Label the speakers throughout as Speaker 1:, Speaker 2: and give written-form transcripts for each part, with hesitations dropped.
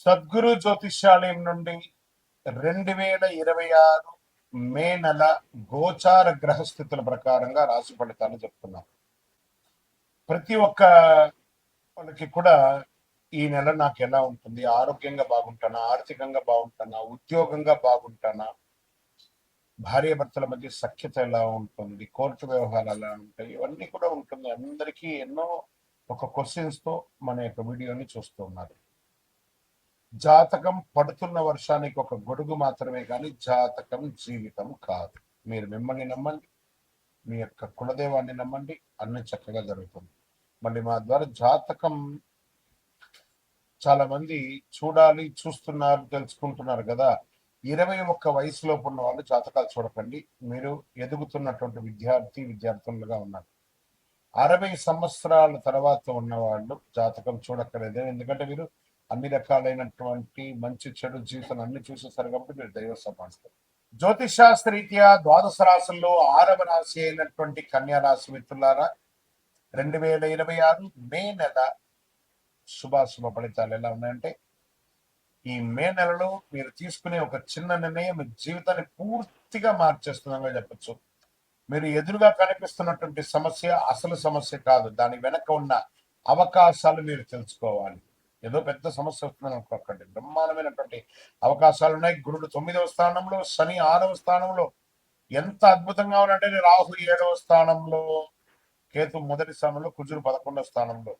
Speaker 1: సద్గురు జ్యోతిష్యాలయం నుండి 2026 మే నెల గోచార గ్రహస్థితుల ప్రకారంగా రాశి ఫలితాలు చెప్తున్నాం. ప్రతి ఒక్క వాళ్ళకి కూడా ఈ నెల నాకు ఎలా ఉంటుంది, ఆరోగ్యంగా బాగుంటానా, ఆర్థికంగా బాగుంటానా, ఉద్యోగంగా బాగుంటానా, భార్యాభర్తల మధ్య సఖ్యత ఎలా ఉంటుంది, కోర్టు వ్యవహారాలు ఎలా ఉంటాయి, ఇవన్నీ కూడా ఉంటుంది. అందరికీ ఎన్నో ఒక క్వశ్చన్స్ తో మన యొక్క వీడియోని చూస్తూ ఉన్నారు. జాతకం పడుతున్న వర్షానికి ఒక గొడుగు మాత్రమే కానీ జాతకం జీవితం కాదు. మీరు మిమ్మల్ని నమ్మండి, మీ యొక్క కులదేవాన్ని నమ్మండి, అన్ని చక్కగా జరుగుతుంది. మళ్ళీ మా ద్వారా జాతకం చాలా మంది చూడాలి, చూస్తున్నారు, తెలుసుకుంటున్నారు కదా. 21 వయసులోపు ఉన్న వాళ్ళు జాతకాలు చూడకండి. మీరు ఎదుగుతున్నటువంటి విద్యార్థులుగా ఉన్నారు. 60 సంవత్సరాల తర్వాత ఉన్న వాళ్ళు జాతకం చూడక్కర్లేదు. ఎందుకంటే మీరు అన్ని రకాలైనటువంటి మంచి చెడు జీవితం అన్ని చూసేస్తారు కాబట్టి మీరు దైవ సమాస్తారు. జ్యోతిష్ శాస్త్రరీత్యా ద్వాదశ రాశుల్లో 6వ రాశి అయినటువంటి కన్యా రాశి మిత్రులారా, 2026 మే నెల శుభాశుభ ఫలితాలు ఎలా ఉన్నాయంటే, ఈ మే నెలలో మీరు తీసుకునే ఒక చిన్న నిర్ణయం మీ జీవితాన్ని పూర్తిగా మార్చేస్తుందని చెప్పచ్చు. మీరు ఎదురుగా కనిపిస్తున్నటువంటి సమస్య అసలు సమస్య కాదు, దాని వెనక ఉన్న అవకాశాలు మీరు తెలుసుకోవాలి. ఏదో పెద్ద సమస్య వస్తుందని అనుకోకండి, బ్రహ్మాండమైనటువంటి అవకాశాలు ఉన్నాయి. గురుడు 9వ స్థానంలో, శని 6వ స్థానంలో. ఎంత అద్భుతంగా ఉందంటే రాహు 7వ స్థానంలో, కేతు 1వ స్థానంలో, కుజుడు 11వ స్థానంలో,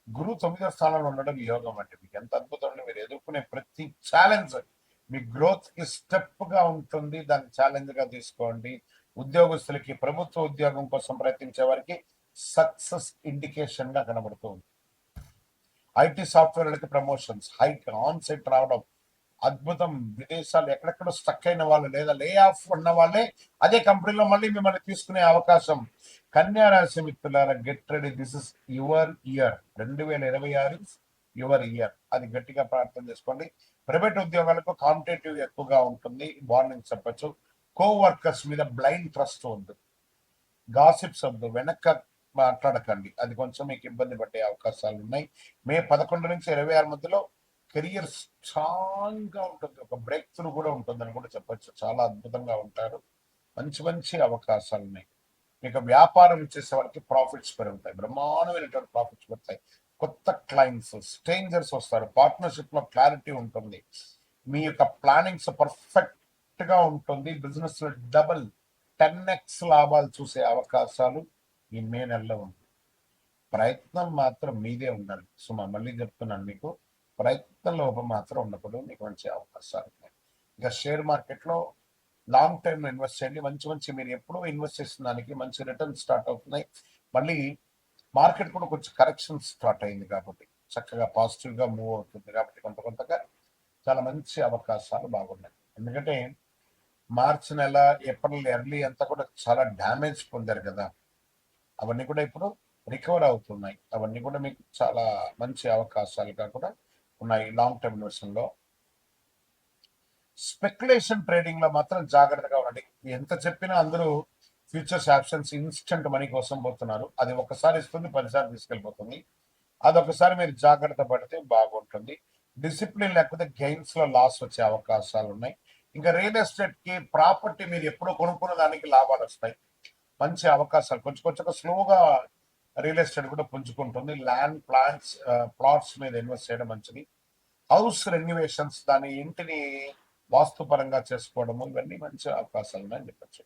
Speaker 1: గురువు 9వ స్థానంలో ఉండడం యోగం. అంటే మీకు ఎంత అద్భుతం అంటే మీరు ఎదుర్కొనే ప్రతి ఛాలెంజ్ మీ గ్రోత్ కి స్టెప్ గా ఉంటుంది. దాన్ని ఛాలెంజ్ గా తీసుకోండి. ఉద్యోగస్తులకి, ప్రభుత్వ ఉద్యోగం కోసం ప్రయత్నించే వారికి సక్సెస్ ఇండికేషన్ గా కనబడుతుంది. ఐటీ సాఫ్ట్వేర్లకి ప్రమోషన్స్, హైక్, ఆన్ సెట్ రావడం అద్భుతం. విదేశాలు ఎక్కడెక్కడ స్టక్ అయిన వాళ్ళు లేదా లే ఆఫ్ ఉన్న వాళ్ళే అదే కంపెనీలో మళ్ళీ మిమ్మల్ని తీసుకునే అవకాశం. కన్యా రాశి మిత్రులారా, get ready, this is your year. 2026 your year. అది గట్టిగా ప్రార్థన చేసుకోండి. ప్రైవేట్ ఉద్యోగాలకు కాంపిటేటివ్ ఎక్కువగా ఉంటుంది, వార్నింగ్ చెప్పచ్చు. కో వర్కర్స్ మీద బ్లైండ్ ట్రస్ట్ వద్దు, గాసిప్స్ వద్దు, వెనక మాట్లాడకండి, అది కొంచెం మీకు ఇబ్బంది పడే అవకాశాలు ఉన్నాయి. మే 11 నుంచి 26 మధ్యలో కెరియర్ స్ట్రాంగ్ గా ఉంటుంది, ఒక బ్రేక్ త్రూ కూడా ఉంటుందని కూడా చెప్పచ్చు. చాలా అద్భుతంగా ఉంటారు, మంచి మంచి అవకాశాలు ఉన్నాయి. మీకు వ్యాపారం చేసే వాళ్ళకి ప్రాఫిట్స్ పెరుగుతాయి, బ్రహ్మాండమైనటువంటి ప్రాఫిట్స్ పెరుగుతాయి. కొత్త క్లయింట్స్, స్ట్రేంజర్స్ వస్తారు, పార్ట్నర్షిప్ లో క్లారిటీ ఉంటుంది, మీ యొక్క ప్లానింగ్స్ పర్ఫెక్ట్ గా ఉంటుంది. బిజినెస్ లో డబుల్ 10x లాభాలు చూసే అవకాశాలు ఈ మే నెలలో ఉంది. ప్రయత్నం మాత్రం మీదే ఉండాలి సుమా, మళ్ళీ చెప్తున్నాను మీకు, ప్రయత్నం లోపం మాత్రం ఉండకూడదు. మీకు మంచి అవకాశాలు ఉన్నాయి. ఇంకా షేర్ మార్కెట్ లో లాంగ్ టైమ్ లో ఇన్వెస్ట్ చేయండి. మంచి మంచి మీరు ఎప్పుడూ ఇన్వెస్ట్ చేసిన దానికి మంచి రిటర్న్ స్టార్ట్ అవుతున్నాయి. మళ్ళీ మార్కెట్ కూడా కొంచెం కరెక్షన్ స్టార్ట్ అయింది కాబట్టి చక్కగా పాజిటివ్ గా మూవ్ అవుతుంది కాబట్టి కొంత కొంతగా చాలా మంచి అవకాశాలు బాగున్నాయి. ఎందుకంటే మార్చి నెల, ఏప్రిల్ ఎర్లీ అంతా కూడా చాలా డ్యామేజ్ పొందారు కదా, అవన్నీ కూడా ఇప్పుడు రికవర్ అవుతున్నాయి. అవన్నీ కూడా మీకు చాలా మంచి అవకాశాలుగా కూడా ఉన్నాయి. లాంగ్ టర్మ్ ఇన్వెస్టింగ్ లో, స్పెక్యులేషన్ ట్రేడింగ్ లో మాత్రం జాగ్రత్తగా ఉండండి. ఎంత చెప్పినా అందరూ ఫ్యూచర్స్ ఆప్షన్స్ ఇన్స్టెంట్ మనీ కోసం పోతున్నారు. అది ఒకసారి ఇస్తుంది, 10 సార్లు తీసుకెళ్ళిపోతుంది. అదొకసారి మీరు జాగ్రత్త పడితే బాగుంటుంది. డిసిప్లిన్ లేకపోతే గెయిన్స్ లో లాస్ వచ్చే అవకాశాలు ఉన్నాయి. ఇంకా రియల్ ఎస్టేట్ కి, ప్రాపర్టీ మీరు ఎప్పుడో కొనుక్కున్న దానికి లాభాలు వస్తాయి, మంచి అవకాశాలు. కొంచెం కొంచెం స్లోగా రియల్ ఎస్టేట్ కూడా పుంజుకుంటుంది. ల్యాండ్ ప్లాన్స్, ప్లాట్స్ మీద ఇన్వెస్ట్ చేయడం మంచిది. హౌస్ రెన్యువేషన్స్, దాని ఇంటిని వాస్తుపరంగా చేసుకోవడము, ఇవన్నీ మంచి అవకాశాలు ఉన్నాయని చెప్పచ్చు.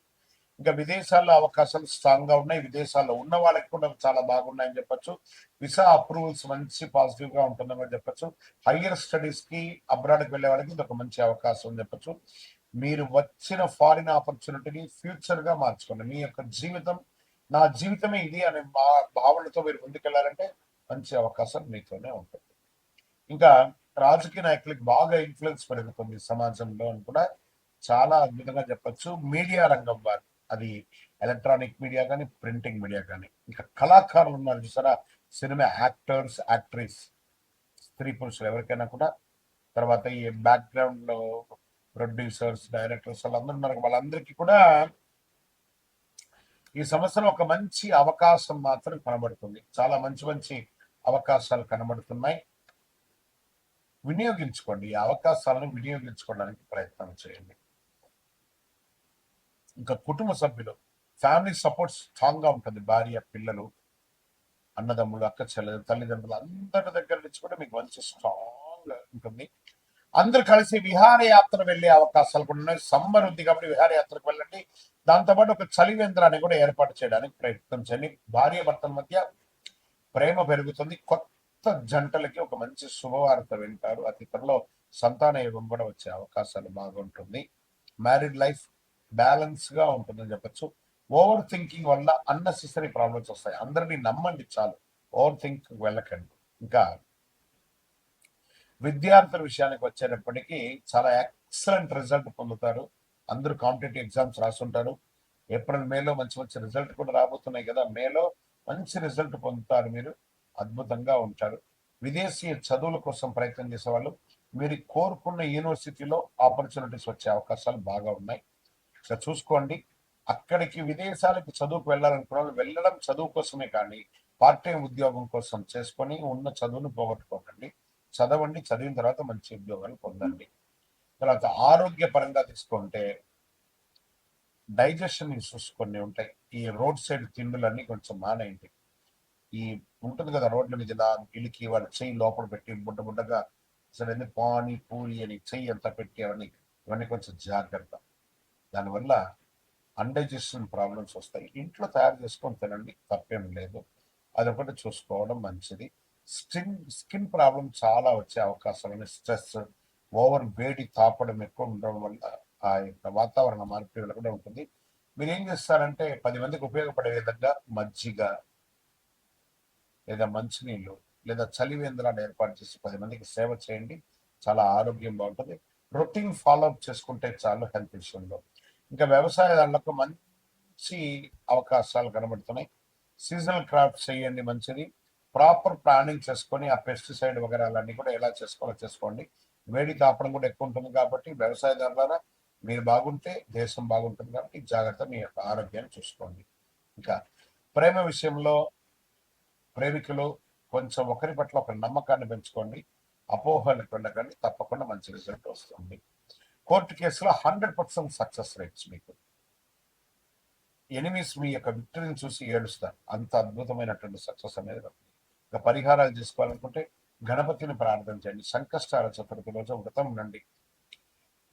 Speaker 1: ఇంకా విదేశాల్లో అవకాశాలు స్ట్రాంగ్ గా ఉన్నాయి. విదేశాల్లో ఉన్న వాళ్ళకి కూడా చాలా బాగున్నాయని చెప్పచ్చు. విసా అప్రూవల్స్ మంచి పాజిటివ్ గా ఉంటుందని చెప్పచ్చు. హయ్యర్ స్టడీస్ కి, అబ్రాడ్కి వెళ్ళే వాళ్ళకి ఇది ఒక మంచి అవకాశం అని చెప్పచ్చు. మీరు వచ్చిన ఫారిన్ ఆపర్చునిటీని ఫ్యూచర్ గా మార్చుకోండి. మీ యొక్క జీవితం, నా జీవితమే ఇది అనే భావనతో మీరు ముందుకెళ్లారంటే మంచి అవకాశం మీతోనే ఉంటుంది. ఇంకా రాజకీయ నాయకులకి బాగా ఇన్ఫ్లుయెన్స్ పెరుగుతుంది సమాజంలో అని కూడా చాలా అద్భుతంగా చెప్పచ్చు. మీడియా రంగం వారు, అది ఎలక్ట్రానిక్ మీడియా కానీ, ప్రింటింగ్ మీడియా కానీ. ఇంకా కళాకారులు ఉన్నారు చూసారా, సినిమా యాక్టర్స్, యాక్ట్రెస్, స్త్రీ పురుషులు ఎవరికైనా కూడా, తర్వాత ఈ బ్యాక్గ్రౌండ్ లో ప్రొడ్యూసర్స్, డైరెక్టర్స్ వాళ్ళందరూ ఉన్నారు, వాళ్ళందరికీ కూడా ఈ సంవత్సరం ఒక మంచి అవకాశం మాత్రం కనబడుతుంది. చాలా మంచి మంచి అవకాశాలు కనబడుతున్నాయి. వినియోగించుకోండి. ఈ అవకాశాలను వినియోగించుకోవడానికి ప్రయత్నం చేయండి. ఇంకా కుటుంబ సభ్యులు, ఫ్యామిలీ సపోర్ట్ స్ట్రాంగ్ గా ఉంటుంది. భార్య, పిల్లలు, అన్నదమ్ములు, అక్క చెల్లెలు, తల్లిదండ్రులు అందరి దగ్గర నుంచి కూడా మీకు మంచి స్ట్రాంగ్ ఉంటుంది. అందరు కలిసి విహారయాత్ర వెళ్ళే అవకాశాలు కూడా ఉన్నాయి. సమ్మర్ ఉంది కాబట్టి విహారయాత్రకు వెళ్ళండి. దాంతోపాటు ఒక చలివేంద్రాన్ని కూడా ఏర్పాటు చేయడానికి ప్రయత్నం చేయండి. భార్య భర్తల మధ్య ప్రేమ పెరుగుతుంది. కొత్త జంటలకి ఒక మంచి శుభవార్త వింటారు. అతి త్వరలో సంతాన యోగం కూడా వచ్చే అవకాశాలు బాగుంటుంది. మ్యారీడ్ లైఫ్ బ్యాలెన్స్ గా ఉంటుందని చెప్పొచ్చు. ఓవర్ థింకింగ్ వల్ల అన్నెసెసరీ ప్రాబ్లమ్స్ వస్తాయి. అందరినీ నమ్మండి చాలు, ఓవర్ థింక్ వెళ్ళకండి. ఇంకా విద్యార్థుల విషయానికి వచ్చేటప్పటికీ చాలా ఎక్సలెంట్ రిజల్ట్ పొందుతారు. అందరూ కాంపిటేటివ్ ఎగ్జామ్స్ రాస్తుంటారు. ఏప్రిల్ మేలో మంచి మంచి రిజల్ట్ కూడా రాబోతున్నాయి కదా. మేలో మంచి రిజల్ట్ పొందుతారు. మీరు అద్భుతంగా ఉంటారు. విదేశీ చదువుల కోసం ప్రయత్నం చేసేవాళ్ళు, మీరు కోరుకున్న యూనివర్సిటీలో ఆపర్చునిటీస్ వచ్చే అవకాశాలు బాగా ఉన్నాయి. ఇక చూసుకోండి. అక్కడికి విదేశాలకు చదువుకు వెళ్ళాలనుకున్న వాళ్ళు వెళ్ళడం చదువు కోసమే కానీ పార్ట్ టైం ఉద్యోగం కోసం చేసుకొని ఉన్న చదువును పోగొట్టుకోకండి. చదవండి, చదివిన తర్వాత మంచి ఉద్యోగాలు పొందండి. తర్వాత ఆరోగ్యపరంగా తీసుకుంటే డైజెషన్ ఇష్యూస్ కొన్ని ఉంటాయి. ఈ రోడ్ సైడ్ తిండులన్నీ కొంచెం మానేయండి. ఈ ఉంటుంది కదా రోడ్ల మీద ఇలా ఇలికి వాళ్ళ చెయ్యి లోపల పెట్టి బుడ్డ బుడ్డగా అసలు పానీ పూరి అని చెయ్యి అంతా పెట్టి ఇవన్నీ కొంచెం జాగ్రత్త. దానివల్ల అన్డైజెషన్ ప్రాబ్లమ్స్ వస్తాయి. ఇంట్లో తయారు చేసుకొని తినండి, తప్పేం లేదు. అదొకటి చూసుకోవడం మంచిది. స్కిన్ ప్రాబ్లం చాలా వచ్చే అవకాశాలు ఉన్నాయి. స్ట్రెస్, ఓవర్ వేడి తాపడం ఎక్కువ ఉండడం వల్ల ఆ యొక్క వాతావరణ మార్పు వల్ల కూడా ఉంటుంది. మీరు ఏం చేస్తారంటే 10 మందికి ఉపయోగపడే విధంగా మజ్జిగ లేదా మంచినీళ్ళు లేదా చలివేంద్రాలు ఏర్పాటు చేసి 10 మందికి సేవ చేయండి. చాలా ఆరోగ్యం బాగుంటుంది. రొటీన్ ఫాలోఅప్ చేసుకుంటే చాలు హెల్త్ విషయంలో. ఇంకా వ్యవసాయదారులకు మంచి అవకాశాలు కనబడుతున్నాయి. సీజనల్ క్రాప్స్ చేయండి, మంచిది. ప్రాపర్ ప్లానింగ్ చేసుకొని ఆ పెస్టిసైడ్ వగరాలన్నీ కూడా ఎలా చేసుకోవాలో చేసుకోండి. వేడి తాపడం కూడా ఎక్కువ ఉంటుంది కాబట్టి వ్యవసాయదారులారా మీరు బాగుంటే దేశం బాగుంటుంది కాబట్టి జాగ్రత్త, మీ యొక్క ఆరోగ్యాన్ని చూసుకోండి. ఇంకా ప్రేమ విషయంలో ప్రేమికులు కొంచెం ఒకరి పట్ల ఒక నమ్మకాన్ని పెంచుకోండి. అపోహలకు వెళ్ళకండి, తప్పకుండా మంచి రిజల్ట్ వస్తుంది. కోర్టు కేసులో 100% సక్సెస్ రేట్స్. మీకు ఎనిమీస్ మీ యొక్క విక్టరీని చూసి ఏడుస్తారు. అంత అద్భుతమైనటువంటి సక్సెస్ అనేది. ఇక పరిహారాలు చేసుకోవాలనుకుంటే గణపతిని ప్రార్థించండి. సంకష్టాల చతుర్థి రోజు వ్రతం ఉండండి.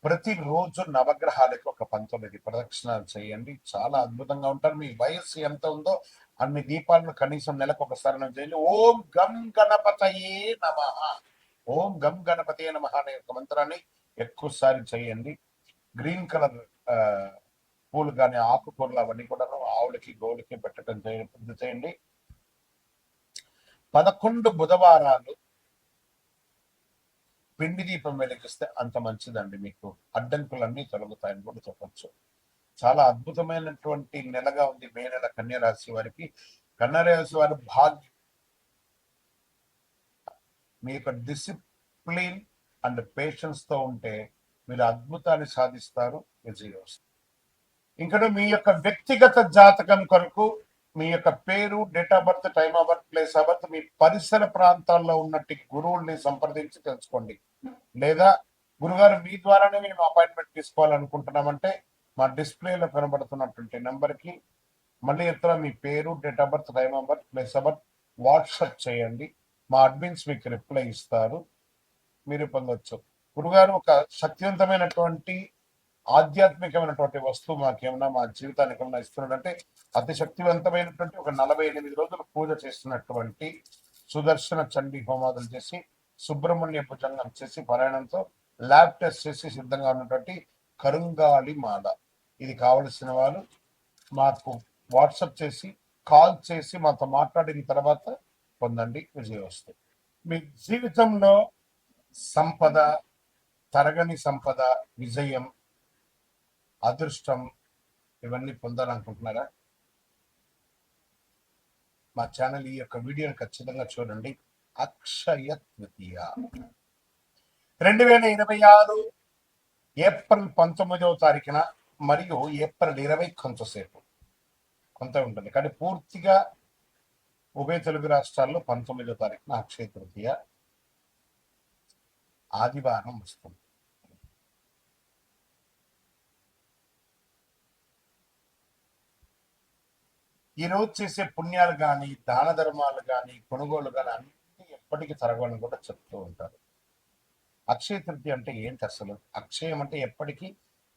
Speaker 1: ప్రతిరోజు నవగ్రహాలకు ఒక 19 ప్రదక్షిణాలు చేయండి. చాలా అద్భుతంగా ఉంటారు. మీ వయస్సు ఎంత ఉందో అన్ని దీపాలను కనీసం నెలకు ఒకసారి చేయండి. ఓం గం గణపతయే నమః, ఓం గం గణపతయే నమః అనే ఒక మంత్రాన్ని ఎక్కువసారి చేయండి. గ్రీన్ కలర్ పూలు కానీ ఆకుకూరలు అవన్నీ కూడా ఆవులకి గోవులకి పెట్టడం చేయండి. 11 బుధవారాలు పిండి దీపం వెలిగిస్తే అంత మంచిదండి. మీకు అడ్డంకులన్నీ తొలగుతాయని కూడా చెప్పచ్చు. చాలా అద్భుతమైనటువంటి నెలగా ఉంది మే నెల కన్యరాశి వారికి. కన్యరాశి వారి భాగ్యం మీ యొక్క డిసిప్లిన్ అండ్ పేషెన్స్ తో ఉంటే మీరు అద్భుతాన్ని సాధిస్తారు, విజయం వస్తుంది. ఇక్కడ మీ యొక్క వ్యక్తిగత జాతకం కొరకు మీ యొక్క పేరు, date of birth, time of birth, place of birth, మీ పరిసర ప్రాంతాల్లో ఉన్నట్టు గురువుల్ని సంప్రదించి తెలుసుకోండి. లేదా గురుగారు మీ ద్వారానే మేము అపాయింట్మెంట్ తీసుకోవాలనుకుంటున్నామంటే మా డిస్ప్లేలో కనబడుతున్నటువంటి నెంబర్కి మళ్ళీ ఇతర మీ పేరు, date of birth, time of birth, place of birth WhatsApp చేయండి. మా అడ్మిన్స్ మీకు రిప్లై ఇస్తారు, మీరు పొందొచ్చు. గురుగారు ఒక శక్తివంతమైనటువంటి ఆధ్యాత్మికమైనటువంటి వస్తువు మాకేమన్నా మా జీవితానికి ఏమన్నా ఇస్తున్నాడంటే అతి శక్తివంతమైనటువంటి ఒక 48 రోజులు పూజ చేస్తున్నటువంటి సుదర్శన చండీ హోమాదులు చేసి సుబ్రహ్మణ్య భుజంగం చేసి పారాయణంతో ల్యాబ్ టెస్ట్ చేసి సిద్ధంగా ఉన్నటువంటి కరుంగాలి మాల. ఇది కావలసిన వాళ్ళు మాకు వాట్సాప్ చేసి కాల్ చేసి మాతో మాట్లాడిన తర్వాత పొందండి, విజయం వస్తుంది. మీ జీవితంలో సంపద, తరగని సంపద, విజయం, అదృష్టం ఇవన్నీ పొందాలనుకుంటున్నారా? మా ఛానల్ ఈ యొక్క వీడియోని ఖచ్చితంగా చూడండి. అక్షయ తృతీయ 2026 ఏప్రిల్ 19వ తారీఖున మరియు ఏప్రిల్ 20 కొంతసేపు కొంత ఉంటుంది కానీ పూర్తిగా ఉభయ తెలుగు రాష్ట్రాల్లో 19వ తారీఖున అక్షయ తృతీయ. ఆదివారం వస్తుంది. ఈ రోజు చేసే పుణ్యాలు కానీ, దాన ధర్మాలు కానీ, కొనుగోలు కానీ అన్ని ఎప్పటికీ తరగని కూడా చెప్తూ ఉంటారు. అక్షయ తృతీయ అంటే ఏంటి అసలు? అక్షయం అంటే ఎప్పటికీ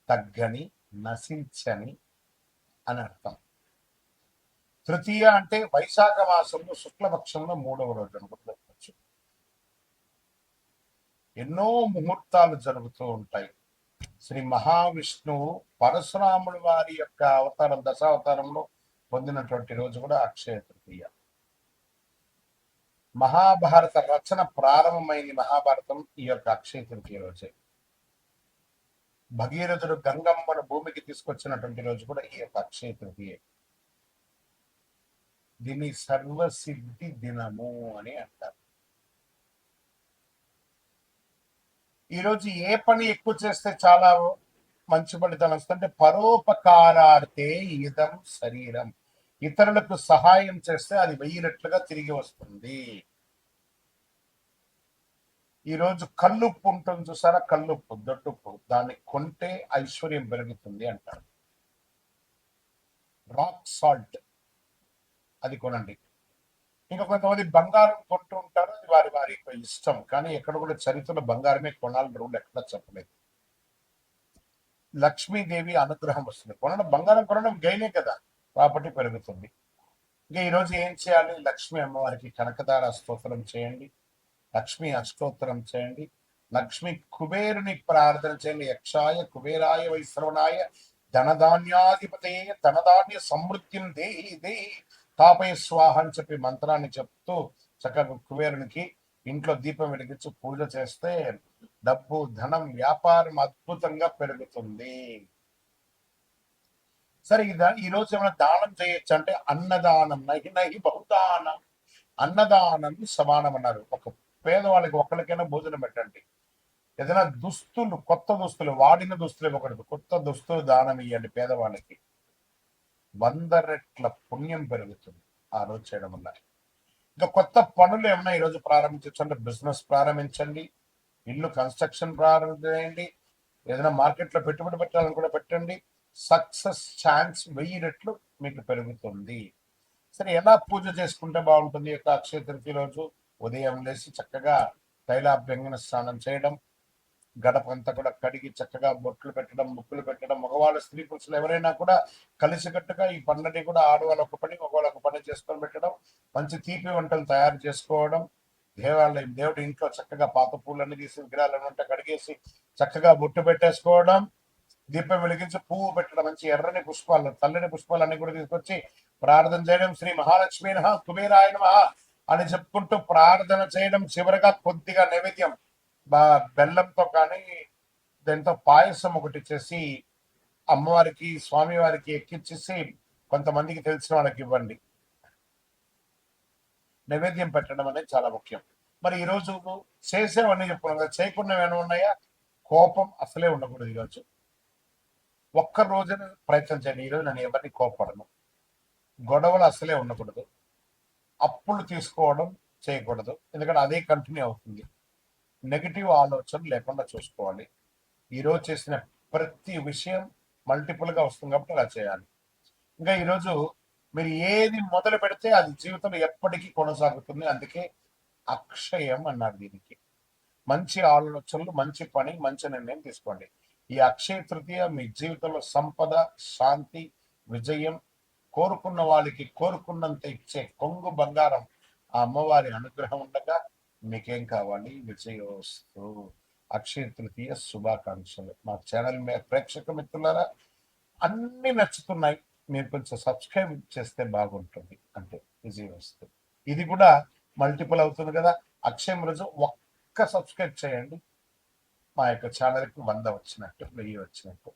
Speaker 1: తగ్గని, నశించని అని అర్థం. తృతీయ అంటే వైశాఖ మాసంలో శుక్లపక్షంలో 3వ రోజు అని కూడా చెప్పచ్చు. ఎన్నో ముహూర్తాలు జరుగుతూ ఉంటాయి. శ్రీ మహావిష్ణువు పరశురాముడు వారి యొక్క అవతారం, దశావతారంలో పొందినటువంటి రోజు కూడా అక్షయ తృతీయ. మహాభారత రచన ప్రారంభమైంది మహాభారతం ఈ యొక్క అక్షయ తృతీయ రోజే. భగీరథుడు గంగమ్మను భూమికి తీసుకొచ్చినటువంటి రోజు కూడా ఈ యొక్క అక్షయ తృతీయ. దీన్ని సర్వసిద్ధి దినము అని అంటారు. ఈరోజు ఏ పని ఎక్కువ చేస్తే చాలా మంచి ఫలితాలు వస్తుంటే పరోపకారార్థే ఇదం శరీరం, ఇతరులకు సహాయం చేస్తే అది 1000 రెట్లుగా తిరిగి వస్తుంది. ఈరోజు కల్లుప్పు ఉంటుంది చూసారా, కల్లుప్పు, దొడ్డుప్పు, దాన్ని కొంటే ఐశ్వర్యం పెరుగుతుంది అంటారు. రాక్ సాల్ట్ అది కొనండి. ఇంకా కొంతమంది బంగారం కొంటూ ఉంటారు, అది వారి వారి ఇష్టం. కానీ ఎక్కడ కూడా చరిత్రలో బంగారమే కొనాలని రూల్ ఎక్కడ చెప్పలేదు. లక్ష్మీదేవి అనుగ్రహం వస్తుంది. బంగారం కొనడం గైనే కదా, ప్రాపర్టీ పెరుగుతుంది. ఇంకా ఈరోజు ఏం చేయాలి? లక్ష్మీ అమ్మవారికి కనకదార స్తోత్రం చేయండి, లక్ష్మీ అష్టోత్తరం చేయండి, లక్ష్మీ కుబేరుని ప్రార్థన చేయండి. యక్షాయ కుబేరాయ వైశ్రవణాయ ధనధాన్యాధిపతే ధనధాన్య సమృద్ధిం దేహి దేహి తాపై స్వాహ అని చెప్పి మంత్రాన్ని చెప్తూ చక్కగా కుబేరునికి ఇంట్లో దీపం వెలిగించి పూజ చేస్తే డబ్బు, ధనం, వ్యాపారం అద్భుతంగా పెరుగుతుంది. సరే, ఈ రోజు ఏమైనా దానం చేయొచ్చు అంటే అన్నదానం, నహి నహి బహుదానం, అన్నదానం సమానం అన్నారు. ఒక పేదవాళ్ళకి ఒక్కరికైనా భోజనం పెట్టండి. ఏదైనా దుస్తులు, కొత్త దుస్తులు, వాడిన దుస్తులు ఇవ్వకూడదు, కొత్త దుస్తులు దానం ఇవ్వండి పేదవాళ్ళకి. 100 రెట్ల పుణ్యం పెరుగుతుంది ఆ రోజు చేయడం వల్ల. ఇంకా కొత్త పనులు ఏమన్నా ఈరోజు ప్రారంభించవచ్చు అంటే బిజినెస్ ప్రారంభించండి, ఇల్లు కన్స్ట్రక్షన్ ప్రారంభించండి, ఏదైనా మార్కెట్లో పెట్టుబడి పెట్టాలని కూడా పెట్టండి. సక్సెస్ ఛాన్స్ 1000 రెట్లు మీకు పెరుగుతుంది. సరే, ఎలా పూజ చేసుకుంటే బాగుంటుంది యొక్క అక్షయ తృతీయ రోజు? ఉదయం లేచి చక్కగా తైలాభ్యంగన స్నానం చేయడం, గడపంతా కూడా కడిగి చక్కగా బొట్లు పెట్టడం, ముక్కులు పెట్టడం. మగవాళ్ళు, స్త్రీ పురుషులు ఎవరైనా కూడా కలిసికట్టుగా ఈ పనులని కూడా ఆడవాళ్ళు ఒక పని, మగవాళ్ళు ఒక పని చేసుకొని పెట్టడం, మంచి తీపి వంటలు తయారు చేసుకోవడం, దేవాలయం దేవుడి ఇంట్లో చక్కగా పాత పూలన్నీ తీసి విగ్రహాలను ఉంటే కడిగేసి చక్కగా బొట్టు పెట్టేసుకోవడం, దీపం వెలిగించి పువ్వు పెట్టడం, మంచి ఎర్రని పుష్పాలు, తెల్లని పుష్పాలన్నీ కూడా తీసుకొచ్చి ప్రార్థన చేయడం. శ్రీ మహాలక్ష్మి నమః కుబేరాయ నమః అని చెప్పుకుంటూ ప్రార్థన చేయడం. చివరిగా కొద్దిగా నైవేద్యం, బెల్లంతో కానీ దాంతో పాయసం ఒకటి చేసి అమ్మవారికి, స్వామివారికి ఎక్కించేసి కొంతమందికి తెలిసిన వాళ్ళకి ఇవ్వండి. నైవేద్యం పెట్టడం అనేది చాలా ముఖ్యం. మరి ఈరోజు చేసేవన్నీ చెప్పుకున్నాం కదా, చేయకుండా ఏమైనా ఉన్నాయా? కోపం అసలే ఉండకూడదు. ఈరోజు ఒక్క రోజున ప్రయత్నం చేయండి. ఈరోజు నేను ఎవరిని కోపడను, గొడవలు అసలే ఉండకూడదు, అప్పులు తీసుకోవడం చేయకూడదు, ఎందుకంటే అదే కంటిన్యూ అవుతుంది. నెగిటివ్ ఆలోచన లేకుండా చూసుకోవాలి. ఈరోజు చేసిన ప్రతి విషయం మల్టిపుల్గా వస్తుంది కాబట్టి అలా చేయాలి. ఇంకా ఈరోజు మీరు ఏది మొదలు పెడితే అది జీవితంలో ఎప్పటికీ కొనసాగుతుంది. అందుకే అక్షయం అన్నారు దీనికి. మంచి ఆలోచనలు, మంచి పని, మంచి నిర్ణయం తీసుకోండి. ఈ అక్షయ తృతీయ మీ జీవితంలో సంపద, శాంతి, విజయం, కోరుకున్న వాళ్ళకి కోరుకున్నంత ఇచ్చే కొంగు బంగారం ఆ అమ్మవారి అనుగ్రహం ఉండగా మీకేం కావాలి? విజయోస్తు. అక్షయ తృతీయ శుభాకాంక్షలు. మా ఛానల్ ప్రేక్షక మిత్రులారా, అన్ని నచ్చుతున్నాయి, మీరు కొంచెం సబ్స్క్రైబ్ చేస్తే బాగుంటుంది. అంటే విజయోస్తు. ఇది కూడా మల్టిపుల్ అవుతుంది కదా. అక్షయం రోజు ఒక్క సబ్స్క్రైబ్ చేయండి, మా యొక్క ఛానల్కి 100 వచ్చినట్టు, 1000 వచ్చినట్టు.